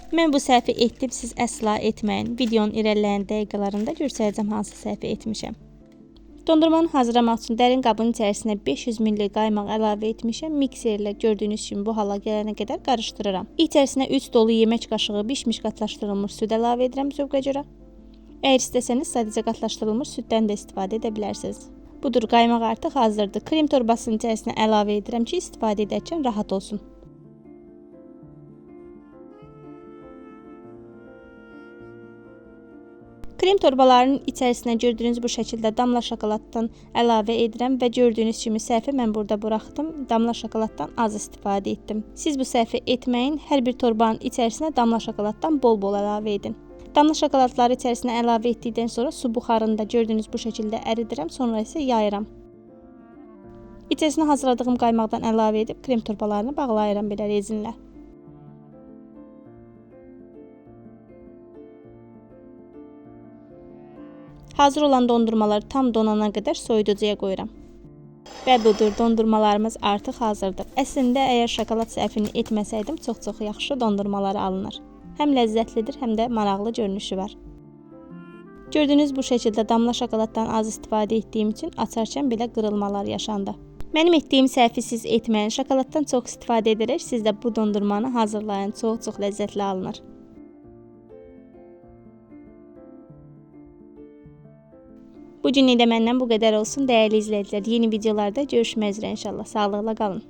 Mən bu səhvi etdim, siz əsla etməyin. Videonun irəliləyən dəqiqələrində göstərəcəm hansı səhvi etmişəm. Dondurmanı hazırlamaq üçün dərin qabın içərisinə 500 ml qaymaq əlavə etmişəm. Mikserlə gördüyünüz kimi bu hala gələnə qədər qarışdırıram. İçərisinə 3 dolu yemək qaşığı bişmiş qatlaşdırılmış süd əlavə edirəm zövqə görə. Əgər istəsəniz sadəcə qatlaşdırılmış süddən də istifadə edə bilərsiniz. Budur, qaymaq artıq hazırdır. Krem torbasının içərisinə əlavə edirəm ki, istifadə edərkən rahat olsun. Krem torbalarının içərisinə gördüyünüz bu şəkildə damla şokoladdan əlavə edirəm və gördüyünüz kimi səhvi mən burada buraxdım. Damla şokoladdan az istifadə etdim. Siz bu səhvi etməyin. Hər bir torbanın içərisinə damla şokoladdan bol-bol əlavə edin. Damla şokoladları içərisinə əlavə etdikdən sonra su buxarında gördüyünüz bu şəkildə əridirəm, sonra isə yayıram. İçərisinə hazırladığım qaymaqdan əlavə edib krem torbalarını bağlayıram belə rezinlə. Hazır olan dondurmaları tam donana qədər soyuducuya qoyuram. Və budur, dondurmalarımız artıq hazırdır. Əslində, əgər şokolad səhvini etməsəydim, çox-çox yaxşı dondurmaları alınır. Həm ləzzətlidir, həm də maraqlı görünüşü var. Gördüyünüz bu şəkildə damla şokoladdan az istifadə etdiyim üçün açarkən belə qırılmalar yaşandı. Mənim etdiyim səhvi siz etməyin. Şokoladdan çox istifadə edərək siz də bu dondurmanı hazırlayın. Çox-çox ləzzətli alınır. Bu günlük də məndən bu qədər olsun, dəyərli izləyicilər. Yeni videolarda görüşmək üzrə inşallah. Sağlıqla qalın.